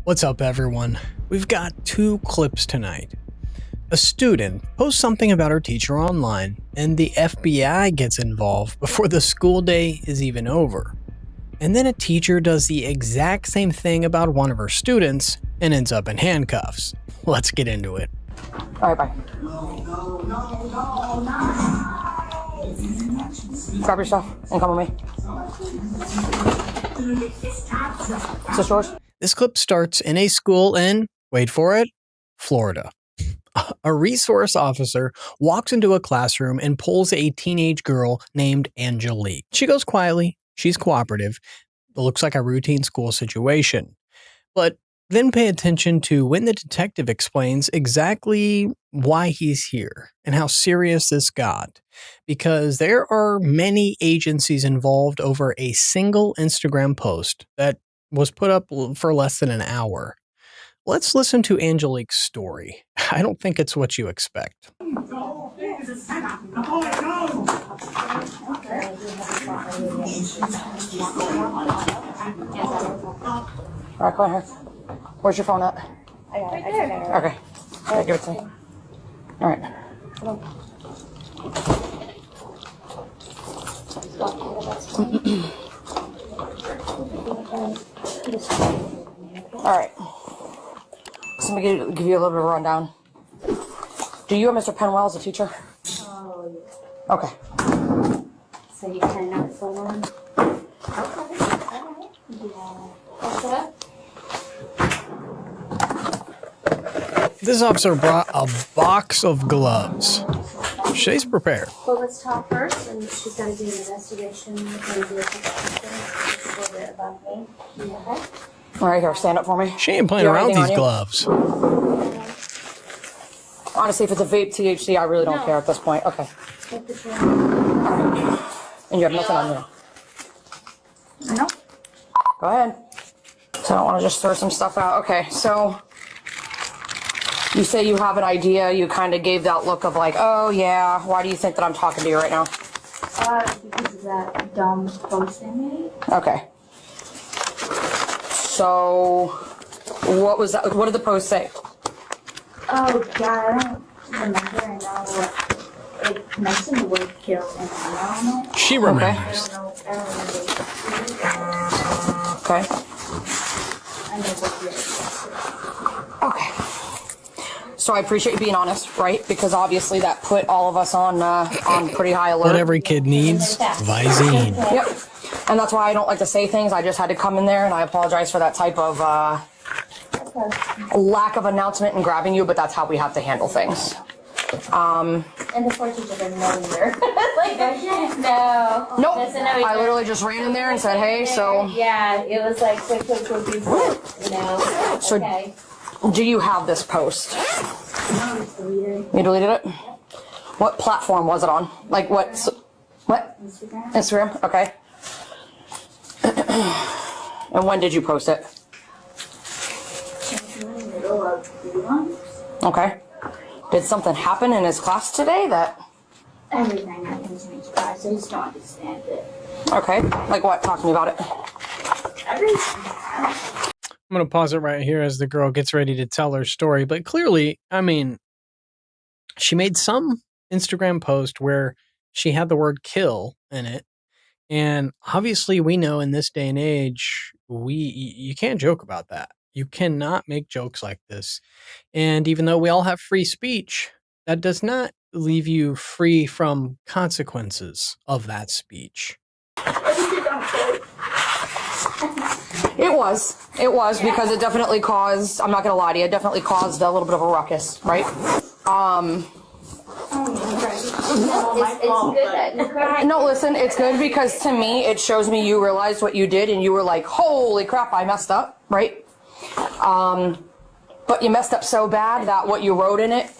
What's up, everyone? We've got two clips tonight. A student posts something about her teacher online, and the FBI gets involved before the school day is even over. And then a teacher does the exact same thing about one of her students and ends up in handcuffs. Let's get into it. All right, bye. Grab your stuff and come with me. Is this yours? This clip starts in a school in, wait for it, Florida. A resource officer walks into a classroom and pulls a teenage girl named Angelique. She goes quietly, she's cooperative. It looks like a routine school situation. But then pay attention to when the detective explains exactly why he's here and how serious this got. Because there are many agencies involved over a single Instagram post that was put up for less than an hour. Let's listen to Angelique's story. I don't think it's what you expect. All right, come on here. Where's your phone at? I got it. I took it. Okay. All right, give it to me. All right. All right. So let me give you a little bit of a rundown. Do you and Mr. Penwell as a teacher? Oh, yeah. Okay. So you turn out for one? Okay. All right. Yeah. What's that? This officer brought a box of gloves. She's prepared. Well, let's talk first, and she's got to do an investigation and do a couple questions just a little bit about me. Okay? All right, here, stand up for me. She ain't playing You have around with anything these on you? gloves. Honestly, if it's a vape THC, I really don't care at this point. Okay. Take the chair. And you have nothing on you? No. Go ahead. So I don't want to just throw some stuff out. Okay, so you say you have an idea. You kind of gave that look of like, oh yeah, why do you think that I'm talking to you right now? Because of that dumb post I made. Okay. So what was that? What did the post say? Oh, God, I don't remember. I know it mentioned the word kill and on it. She I remembers. don't know. I don't remember. Okay. I know what it is. Okay. So I appreciate you being honest, right? Because obviously that put all of us on pretty high alert. What every kid needs, Visine. Yep. And that's why I don't like to say things. I just had to come in there, and I apologize for that type of lack of announcement and grabbing you, but that's how we have to handle things. And the poor teacher didn't know either. Like, no. Nope. Doesn't know either. I literally just ran in there and said, hey, so. Yeah, it was like quick, you know. So Okay. do you have this post? No, it's deleted. You deleted it? What platform was it on? Like what? Instagram. Instagram? Okay. And when did you post it? In the middle of the month. Okay. Did something happen in his class today that? Everything happens in each class. I just don't understand it. Okay. Like what? Talk to me about it. Everything. I'm going to pause it right here as the girl gets ready to tell her story. But clearly, I mean, she made some Instagram post where she had the word kill in it. And obviously, we know in this day and age, you can't joke about that. You cannot make jokes like this. And even though we all have free speech, that does not leave you free from consequences of that speech. It was because it definitely caused, I'm not going to lie to you, it definitely caused a little bit of a ruckus, right? No, listen, it's good because to me, it shows me you realized what you did and you were like, holy crap, I messed up, right? But you messed up so bad that what you wrote in it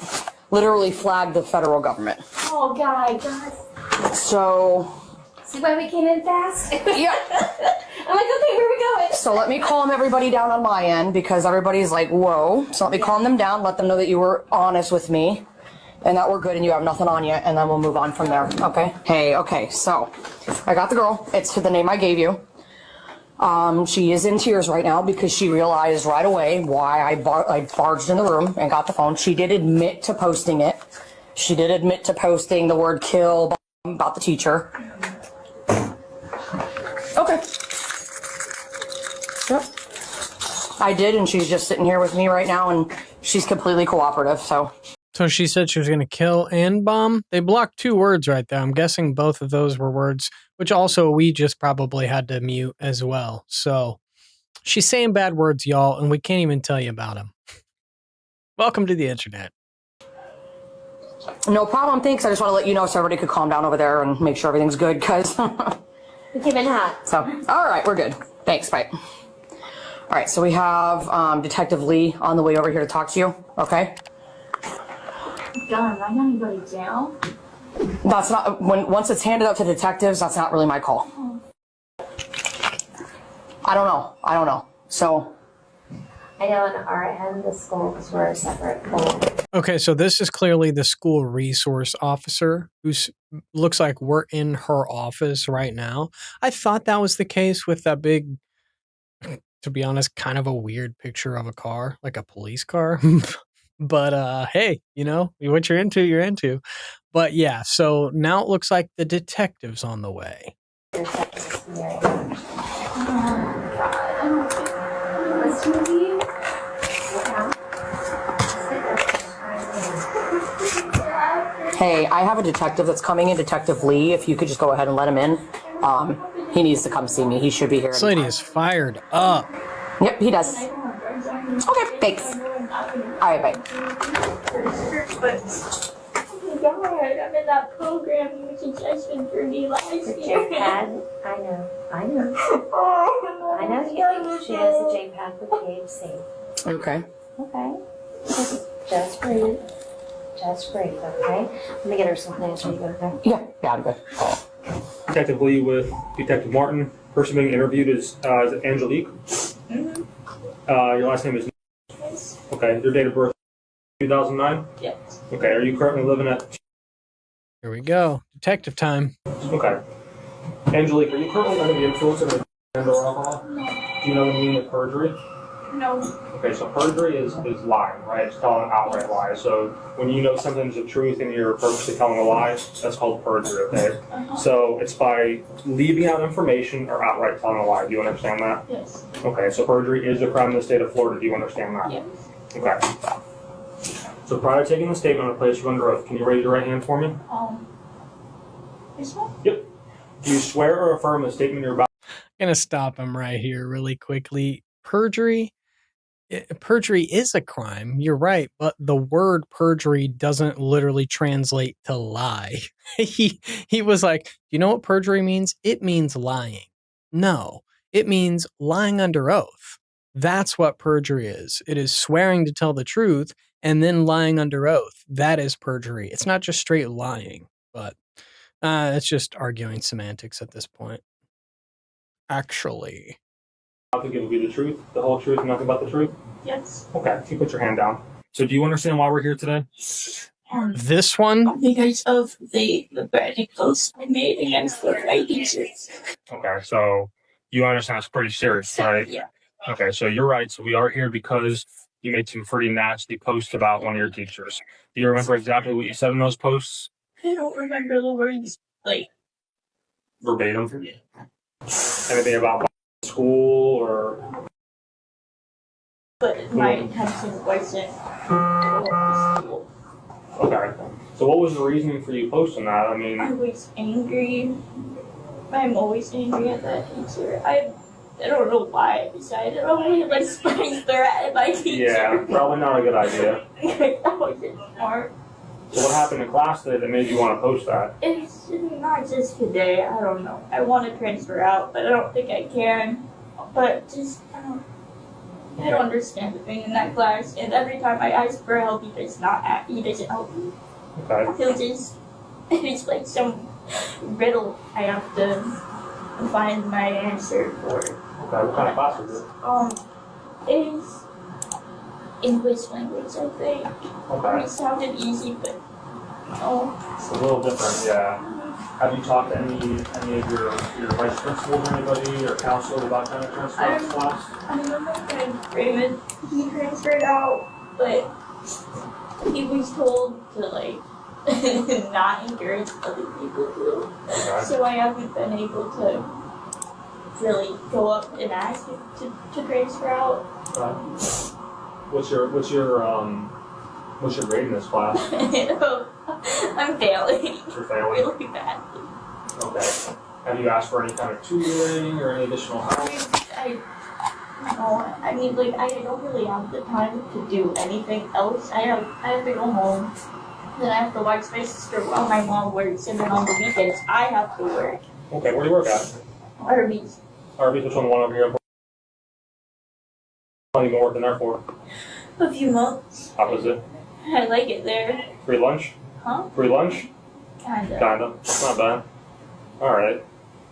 literally flagged the federal government. Oh, God. So. See why we came in fast? Yeah. I'm like, okay, where are we going? So let me calm everybody down on my end because everybody's like, whoa. So let me calm them down, let them know that you were honest with me and that we're good and you have nothing on you, and then we'll move on from there, okay? Hey, okay, so I got the girl. It's to the name I gave you. She is in tears right now because she realized right away why I barged in the room and got the phone. She did admit to posting it. She did admit to posting the word kill about the teacher. Okay. Yep. I did, and she's just sitting here with me right now, and she's completely cooperative, so. So she said she was going to kill and bomb. They blocked 2 words right there. I'm guessing both of those were words, which also we just probably had to mute as well. So she's saying bad words, y'all, and we can't even tell you about them. Welcome to the internet. No problem, thanks. I just want to let you know so everybody could calm down over there and make sure everything's good, because... It came in hot. So, all right, we're good. Thanks, bye. All right, so we have Detective Lee on the way over here to talk to you, okay? God, am I gonna go to jail? That's not, once it's handed up to detectives, that's not really my call. I don't know. So. I know in our end, the schools were separate. Okay, so this is clearly the school resource officer who looks like we're in her office right now. I thought that was the case with that big, to be honest, kind of a weird picture of a car, like a police car. But hey, you know, what you're into, you're into. But yeah, so now it looks like the detective's on the way. Hey, I have a detective that's coming in, Detective Lee. If you could just go ahead and let him in. He needs to come see me. He should be here. This lady is fired up. Yep, he does. Okay, thanks. All right, bye. Oh my God, I'm in that program you suggested for me last year. JPAD? I know. I know she has a JPAD for THC. Okay. Okay. Just breathe. Okay? Let me get her some things so you go there. Yeah, I'm good. Detective Lee with Detective Martin. Person being interviewed is Angelique. Mm-hmm. Your last name is... Yes. Okay. Your date of birth, 2009? Yes. Okay. Are you currently living at... Here we go. Detective time. Okay. Angelique, are you currently under the influence of or alcohol? No. Do you know the meaning of perjury? No. Okay, so perjury is lying, right? It's telling an outright lie. So when you know something's the truth and you're purposely telling a lie, that's called perjury, okay? So it's by leaving out information or outright telling a lie. Do you understand that? Yes. Okay, so perjury is a crime in the state of Florida. Do you understand that? Yes. Okay. So prior to taking the statement, I'm going to place you under oath. Can you raise your right hand for me? This one? Yep. Do you swear or affirm the statement you're about? I'm going to stop him right here really quickly. Perjury is a crime. You're right. But the word perjury doesn't literally translate to lie. He was like, you know what perjury means? It means lying. No, it means lying under oath. That's what perjury is. It is swearing to tell the truth and then lying under oath. That is perjury. It's not just straight lying, but it's just arguing semantics at this point. Actually. I think it will be the truth, the whole truth, and nothing but the truth? Yes. Okay, you put your hand down. So do you understand why we're here today? This one? Because of the radicals I made against the white teachers. Okay, so you understand it's pretty serious, right? Yeah. Okay, so you're right. So we are here because you made some pretty nasty posts about one of your teachers. Do you remember exactly what you said in those posts? I don't remember the words, like... Verbatim? Anything about school or... But my intention wasn't to school. Okay. So what was the reasoning for you posting that? I mean... I was angry. I'm always angry at that teacher. I don't know why I decided, let's spring threat at my teacher. Yeah, probably not a good idea. That wasn't smart. So what happened in class today that made you want to post that? It's not just today, I don't know. I want to transfer out, but I don't think I can. But just, I don't understand the thing in that class, and every time I ask for help, he doesn't help me. Okay. It's like some riddle I have to find my answer for. Okay, what kind of class is it? It's English language, I think. Okay. It sounded easy, but no. It's a little different, yeah. Have you talked to any of your vice principals or anybody or counselors about trying to transfer out of class? I know my friend Raymond, he transferred out, but he was told to like not encourage other people to. Okay. So I haven't been able to really go up and ask him to transfer out. What's your grade in this class? I'm failing. You're failing? Really bad. Okay. Have you asked for any kind of tutoring or any additional help? I mean, like, I don't really have the time to do anything else. I have to go home. Then I have to watch my sister while my mom works, and then on the weekends I have to work. Okay, where do you work at? Arby's. Arby's, which one? The one over here? How long have you been working there for? A few months. How was it? I like it there. Free lunch? Huh? Free lunch? Kinda. Kinda. It's not bad. Alright.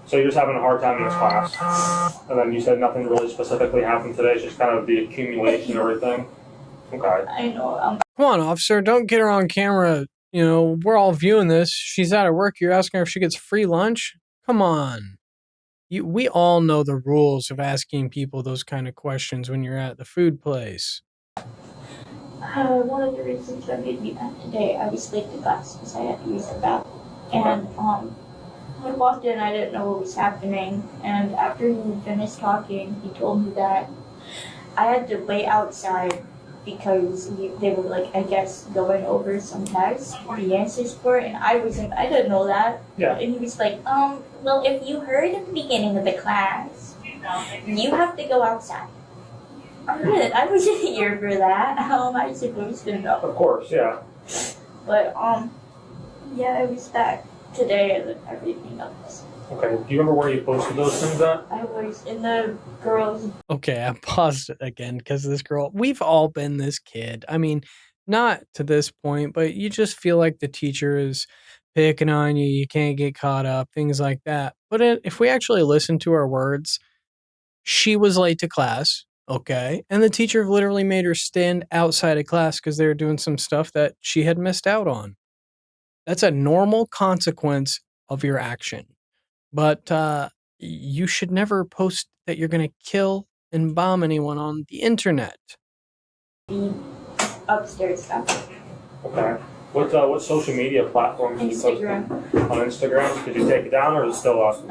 So you're just having a hard time in this class. And then you said nothing really specifically happened today, it's just kind of the accumulation of everything. Okay. I know. Come on, officer, don't get her on camera. You know, we're all viewing this. She's out of work. You're asking her if she gets free lunch? Come on. We all know the rules of asking people those kind of questions when you're at the food place. One of the reasons that made me mad today, I was late to class because I had to use the bathroom. And when I walked in, I didn't know what was happening. And after he finished talking, he told me that I had to wait outside because they were like, I guess, going over some tests, the answers for it, and I didn't know that. Yeah. And he was like, well, if you heard at the beginning of the class, you have to go outside. I wasn't here for that. How am I supposed to know? Of course, yeah. But, yeah, I was back today and everything else. Okay. Do you remember where you posted those things at? I was in the girls' Okay, I paused it again because this girl, we've all been this kid. I mean, not to this point, but you just feel like the teacher is picking on you. You can't get caught up, things like that. But if we actually listen to her words, she was late to class. Okay. And the teacher literally made her stand outside of class because they were doing some stuff that she had missed out on. That's a normal consequence of your action. But you should never post that you're going to kill and bomb anyone on the internet. the upstairs stuff. Okay. What social media platforms did you post Instagram. on Instagram? Did you take it down or is it still up?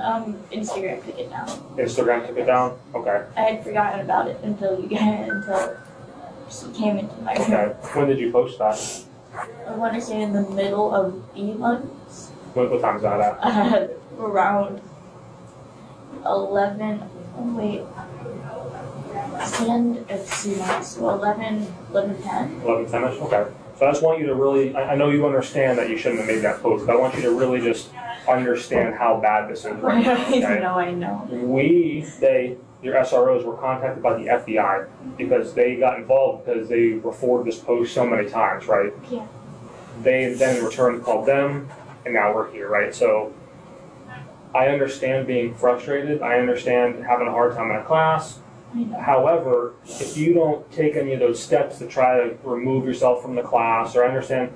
Instagram took it down. Instagram took it down? Okay. I had forgotten about it until she came into my room. Okay. When did you post that? I want to say in the middle of B months, What time is that at? around 11. Oh wait, it's the end of C months, so 11:10. 11:10ish? Okay. So I just want you to really, I know you understand that you shouldn't have made that post, but I want you to really just understand how bad this is right now. Okay? I know. Your SROs were contacted by the FBI because they got involved because they reported this post so many times, right? Yeah. They then in return called them, and now we're here, right? So I understand being frustrated. I understand having a hard time in a class. I know. However, if you don't take any of those steps to try to remove yourself from the class, or I understand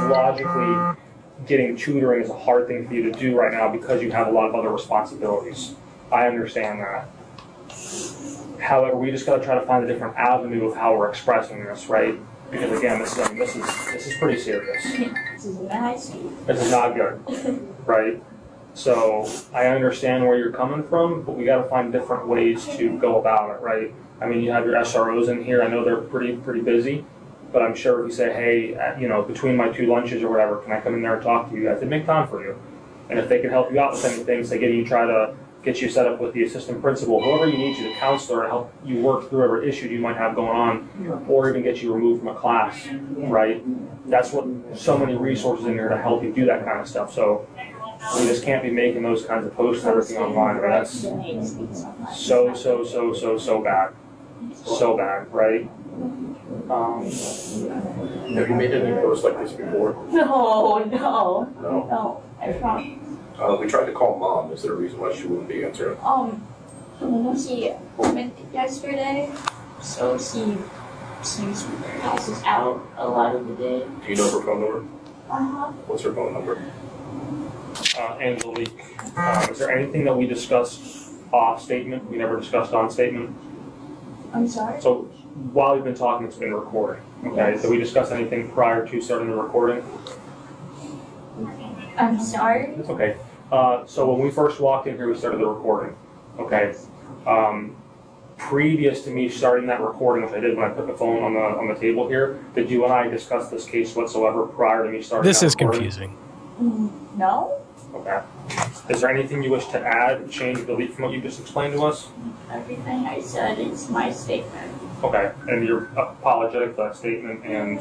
logically getting tutoring is a hard thing for you to do right now because you have a lot of other responsibilities. I understand that. However, we just got to try to find a different avenue of how we're expressing this, right? Because again, this is pretty serious. This is nasty. This is not good, right? So I understand where you're coming from, but we got to find different ways to go about it, right? I mean, you have your SROs in here. I know they're pretty busy, but I'm sure if you say, hey, between my two lunches or whatever, can I come in there and talk to you guys? They make time for you, and if they can help you out with anything, say try to get you set up with the assistant principal, whoever you need to, the counselor, to help you work through whatever issue you might have going on, or even get you removed from a class, right? That's what so many resources in here to help you do that kind of stuff. So we just can't be making those kinds of posts and everything online, right? That's so bad. So bad, right? Have you made any posts like this before? No, I promise. We tried to call Mom. Is there a reason why she wouldn't be answering? She went yesterday, so she passes out a lot of the day. Do you know her phone number? Uh-huh. What's her phone number? Angelique, is there anything that we discussed off statement, we never discussed on statement? I'm sorry? So while we've been talking, it's been recording, okay? Yes. Did we discuss anything prior to starting the recording? I'm sorry? It's okay. So when we first walked in here, we started the recording, okay? Previous to me starting that recording, which I did when I put the phone on the table here, did you and I discuss this case whatsoever prior to me starting This that is recording? confusing. No? Okay. Is there anything you wish to add, change, delete from what you just explained to us? Everything I said is my statement. Okay, and you're apologetic for that statement and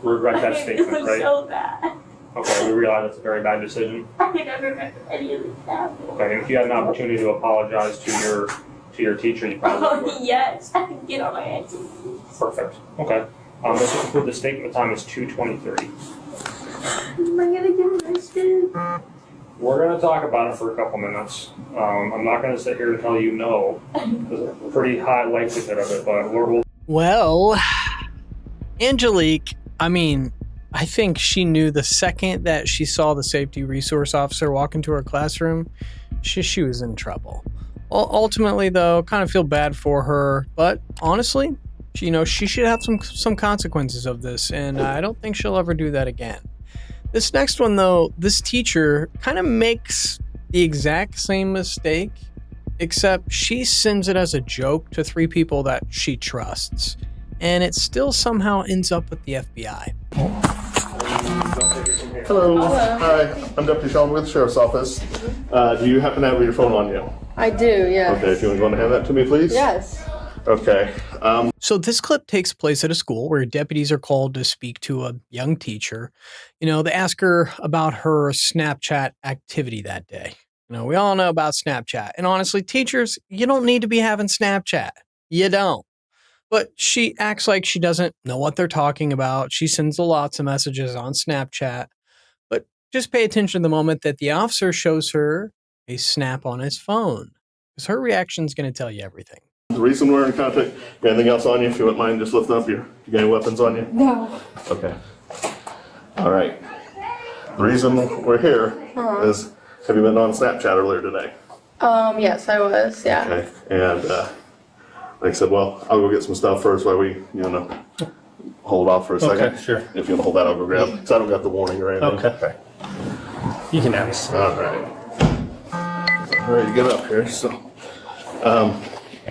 regret that It statement, was right? so bad. Okay, we realize it's a very bad decision. I never remember any of this happening. Okay, and if you had an opportunity to apologize to your teacher, you probably would. Oh, yes. I can get on my hands and knees. Perfect. Okay. Let's just conclude the statement. The time is 2:23. Am I gonna get arrested? We're going to talk about it for a couple minutes. I'm not going to sit here and tell you no. There's a pretty high likelihood of it, but we'll Well, Angelique, I think she knew the second that she saw the safety resource officer walk into her classroom, she was in trouble. Ultimately, though, kind of feel bad for her, but honestly, she should have some consequences of this, and I don't think she'll ever do that again. This next one, though, this teacher kind of makes the exact same mistake, except she sends it as a joke to 3 people that she trusts, and it still somehow ends up with the FBI. Hello. Hi, I'm Deputy Sheldon with the Sheriff's Office. Do you happen to have your phone on you? I do, yeah. Okay, if you want to hand that to me, please? Yes. Okay. So this clip takes place at a school where deputies are called to speak to a young teacher. They ask her about her Snapchat activity that day. We all know about Snapchat. And honestly, teachers, you don't need to be having Snapchat. You don't. But she acts like she doesn't know what they're talking about. She sends lots of messages on Snapchat. But just pay attention to the moment that the officer shows her a snap on his phone, because her reaction is going to tell you everything. The reason we're in contact, got anything else on you? If you wouldn't mind, just lift up you got any weapons on you? No. Okay. All right. The reason we're here is, have you been on Snapchat earlier today? Yes, I was, yeah. Okay. And like I said, well, I'll go get some stuff first while we, hold off for a second. Okay, sure. If you want to hold that, I'll go grab, because I don't got the warning or anything. Okay. You can have this. All right. I'm ready to get up here. So,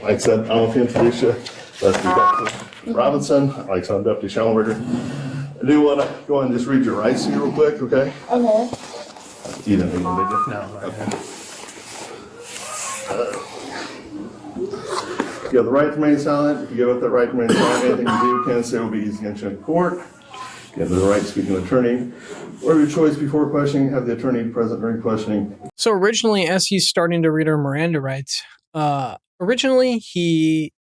like I said, I don't know if you introduce you. That's Detective Robinson. Like I said, I'm Deputy Schellenberger. I do want to go and just read your rights to you real quick, okay? Okay. You didn't need them, did you? No. Okay. You have the right to remain silent. If you give up that right to remain silent, anything you do, can say will be used against you in court. You have the right to speak to an attorney. Or your choice before questioning, have the attorney present during questioning. So originally, as he's starting to read her Miranda rights, originally he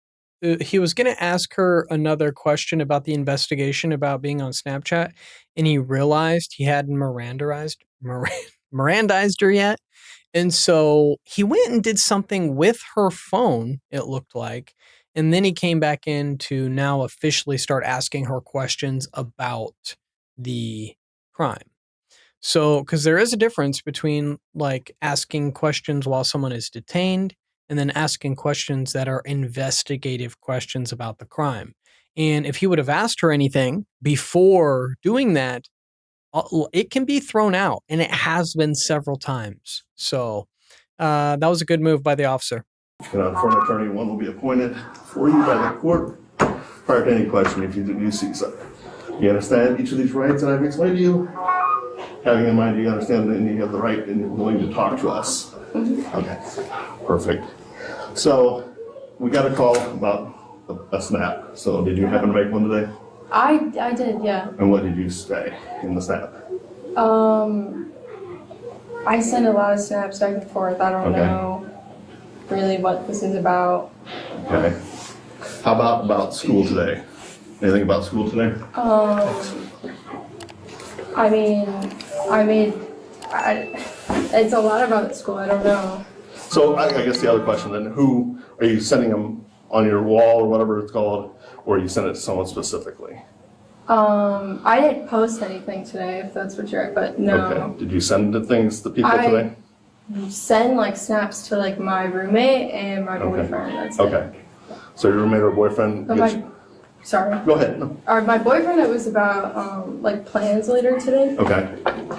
was going to ask her another question about the investigation about being on Snapchat, and he realized he hadn't Mirandized her yet. And so he went and did something with her phone, it looked like, and then he came back in to now officially start asking her questions about the crime. So, because there is a difference between like asking questions while someone is detained and then asking questions that are investigative questions about the crime. And if he would have asked her anything before doing that, it can be thrown out, and it has been several times. So that was a good move by the officer. For an attorney, one will be appointed for you by the court prior to any question if you do see so. You understand each of these rights that I've explained to you? Having in mind you understand that you have the right and you're willing to talk to us. Okay, perfect. So we got a call about a snap. So did you happen to make one today? I did, yeah. And what did you say in the snap? I send a lot of snaps back and forth. I don't Okay. know really what this is about. Okay. How about school today? Anything about school today? It's a lot about school. I don't know. So I guess the other question then, who are you sending them on your wall or whatever it's called, or you send it to someone specifically? I didn't post anything today, if that's what you're, but no. Okay. Did you send the things to people I- today? Send like snaps to like my roommate and my Okay. boyfriend. That's Okay. So your roommate or boyfriend? But gets- sorry. Go ahead. No. My boyfriend, it was about like plans later today. Okay.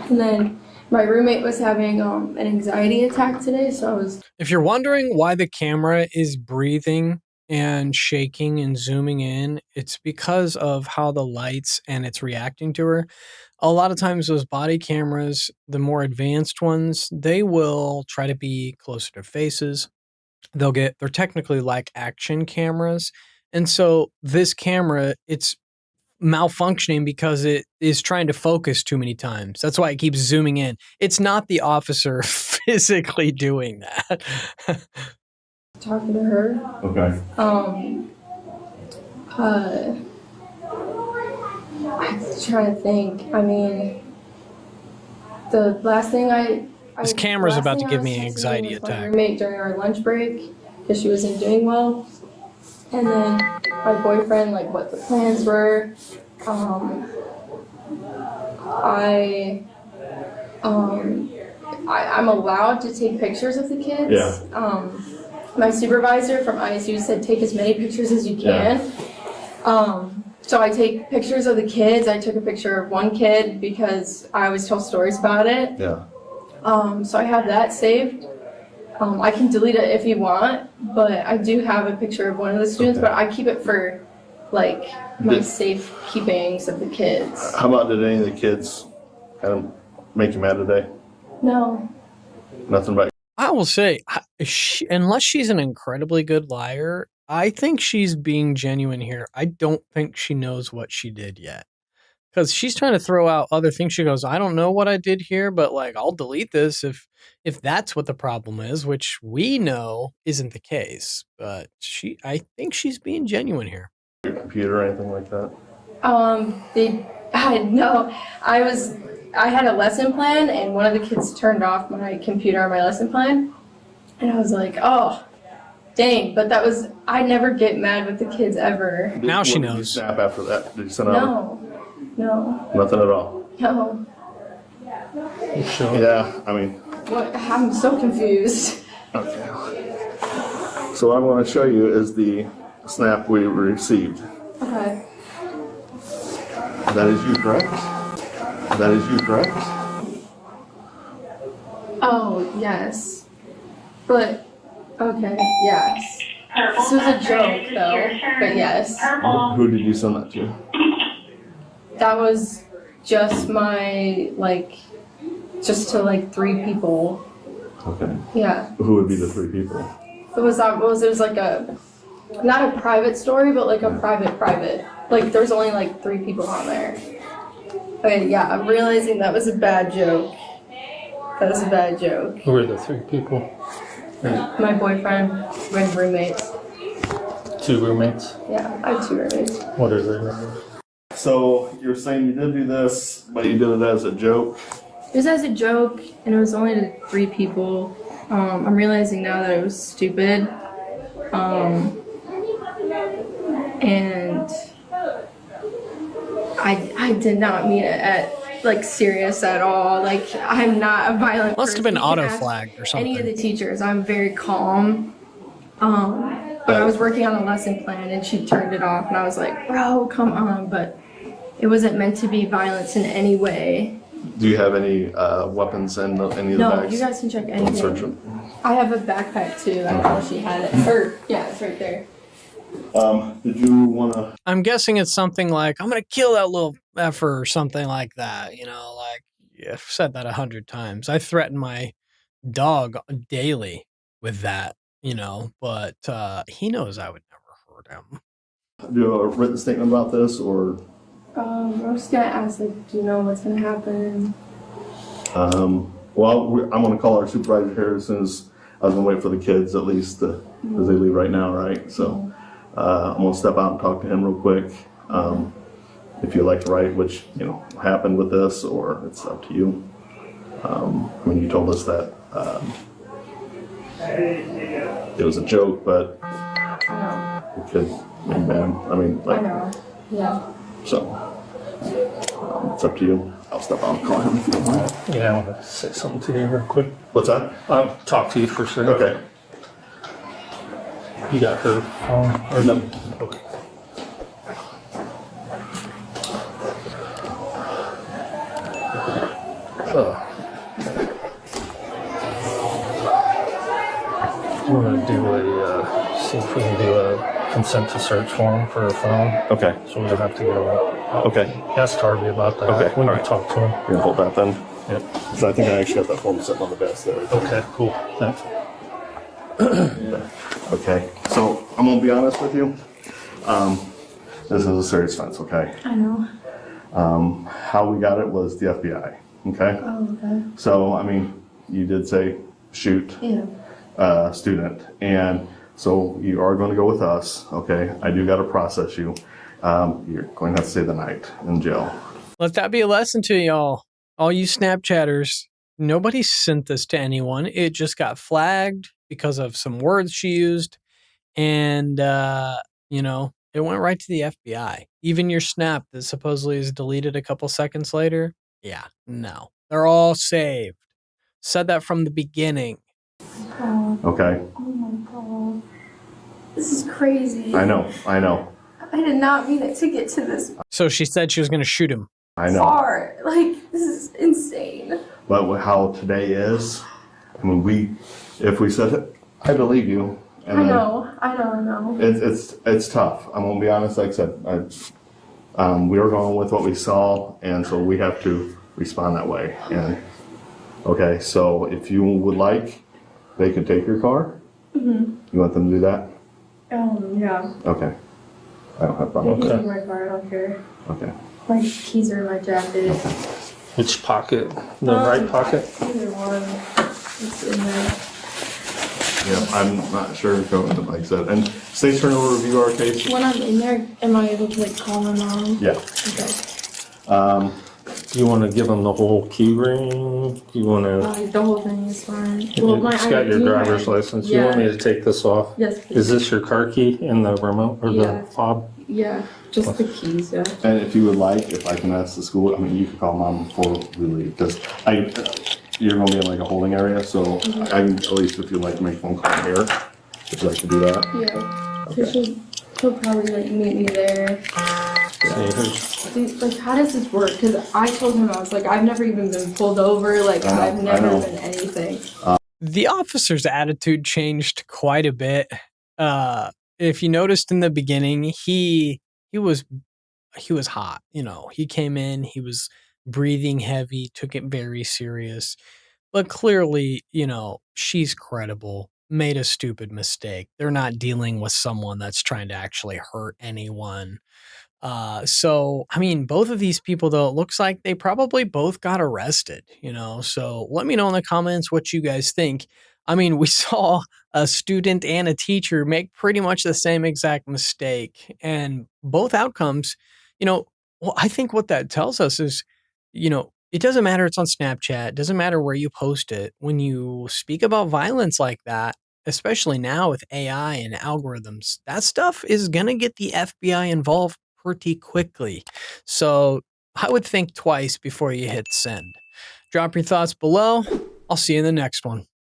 And then my roommate was having an anxiety attack today, so I was. If you're wondering why the camera is breathing and shaking and zooming in, it's because of how the lights and it's reacting to her. A lot of times those body cameras, the more advanced ones, they will try to be closer to faces. They're technically like action cameras. And so this camera, it's malfunctioning because it is trying to focus too many times. That's why it keeps zooming in. It's not the officer physically doing that. Talking to her. Okay. I'm trying to think. I mean, the last thing This camera's last about thing to I give was me an texting anxiety with attack. My roommate during our lunch break because she wasn't doing well, and then my boyfriend, like what the plans were. I'm allowed to take pictures of the kids. Yeah. My supervisor from ISU said take as many pictures as you can. So I take pictures of the kids. I took a picture of one kid because I always tell stories about it. Yeah. So I have that saved. I can delete it if you want, but I do have a picture of one of the students, Okay. but I keep it for like my safe keepings of the kids. How about did any of the kids kind of make you mad today? No. Nothing about. I will say, unless she's an incredibly good liar, I think she's being genuine here. I don't think she knows what she did yet. Because she's trying to throw out other things. She goes, I don't know what I did here, but like I'll delete this if that's what the problem is, which we know isn't the case. But I think she's being genuine here. Your computer or anything like that? I had a lesson plan and one of the kids turned off my computer on my lesson plan. And I was like, oh, dang. But I never get mad with the kids ever. Now she What did you knows. snap after that? Did you send out? No. Nothing at all. No. You sure? Yeah, I mean, What? I'm so confused. okay. So what I'm going to show you is the snap we received. Okay. That is you, correct? That is you, correct? Oh, yes. But, okay, yes. This was a joke, though, but yes. Who did you send that to? That was just just to 3 people. Okay. Yeah. Who would be the 3 people? It was like not a private story, but like a private. Like there's only 3 people on there. Okay, yeah, I'm realizing that was a bad joke. That was a bad joke. Who are the 3 people? My boyfriend, my roommates. 2 roommates? Yeah, I have 2 roommates. What are their names? So you're saying you did do this, but you did it as a joke? It was as a joke, and it was only to 3 people. I'm realizing now that it was stupid. And I did not mean it at serious at all. I'm not a violent Must have person. been You can auto ask flagged or something. Any of the teachers, I'm very calm. But I was working on a lesson plan and she turned it off and I was like, bro, come on. But it wasn't meant to be violence in any way. Do you have any weapons in any of the No, bags? you guys can check Don't search anything. them. I have a backpack too. I don't know if she had it. Yeah, it's right there. Did you want to? I'm guessing it's something like, I'm going to kill that little effer or something like that. I've said that 100 times. I threaten my dog daily with that, but he knows I would never hurt him. Do a written statement about this, or? I'm just gonna ask, do you know what's gonna happen? Well, I'm going to call our supervisor here as soon as I was going to wait for the kids, at least, as they leave right now, right? So I'm going to step out and talk to him real quick. If you'd like to write which, happened with this, or it's up to you. You told us that it was a joke, but I it could be bad. know. I know. Yeah. So, It's up to you. I'll step out and call him if you don't mind. Yeah, I want to say something to you real quick. What's that? I'll talk to you for a second. Okay. You got her phone? Or no? Okay. We're gonna do see if we can do a consent to search form for her phone. Okay. So we don't have to go. Okay. Ask Harvey about that. Okay, We can all right. talk to him. You're gonna hold that then? Yep. So I think I actually have that form sitting on the desk there. Okay, cool. Thanks. Okay. So I'm gonna be honest with you. This is a serious offense, okay? I know. How we got it was the FBI, okay? Oh, okay. So, I mean, you did say shoot Yeah. student, and so you are going to go with us, okay? I do got to process you. You're going to have to stay the night in jail. Let that be a lesson to y'all. All you Snapchatters. Nobody sent this to anyone. It just got flagged because of some words she used. And, it went right to the FBI. Even your snap that supposedly is deleted a couple seconds later. Yeah, no. They're all saved. Said that from the beginning. Okay? Oh my god. This is crazy. I know. I did not mean it to get to this So she said she was going to shoot him. I know. far. Like, this is insane. But how today is, I mean, if we said it, I believe you. And I know. It's tough. I'm gonna be honest. Like I said, we were going with what we saw, and so we have to respond that way. And okay, so if you would like, they could take your car. Mm-hmm. You want them to do that? Yeah. Okay. I don't have a problem. You Okay. can take my car, I don't care. Okay. My keys are in my jacket. Which pocket? The right pocket? Either one. It's in there. Yeah, I'm not sure. Like I said, and State's trying to review our case. When I'm in there, am I able to like call my mom? Yeah. Okay. Do you want to give them the whole key ring? Do you want to? The whole thing is fine. Well, my It's got your ID, driver's my- license. Yeah. You want me to take this off? Yes, please. Is this your car key in the remote or Yeah. the fob? Yeah, just the keys, yeah. And if you would like, if I can ask the school, I mean, you can call mom before we leave, because you're gonna be in like a holding area, so I can, at least if you'd like to make a phone call here, if you'd like to do that. Yeah. He'll probably like meet me there. See, here's- Dude, like, how does this work? Because I told him, I was like, I've never even been pulled over. Like, I know, I've I never know. been anything. The officer's attitude changed quite a bit. If you noticed in the beginning, he was hot. He came in, he was breathing heavy, took it very serious. But clearly, she's credible, made a stupid mistake. They're not dealing with someone that's trying to actually hurt anyone. So, I mean, both of these people, though, it looks like they probably both got arrested, So let me know in the comments what you guys think. I mean, we saw a student and a teacher make pretty much the same exact mistake, and both outcomes, well, I think what that tells us is, it doesn't matter it's on Snapchat, it doesn't matter where you post it. When you speak about violence like that, especially now with AI and algorithms, that stuff is going to get the FBI involved pretty quickly. So I would think twice before you hit send. Drop your thoughts below. I'll see you in the next one.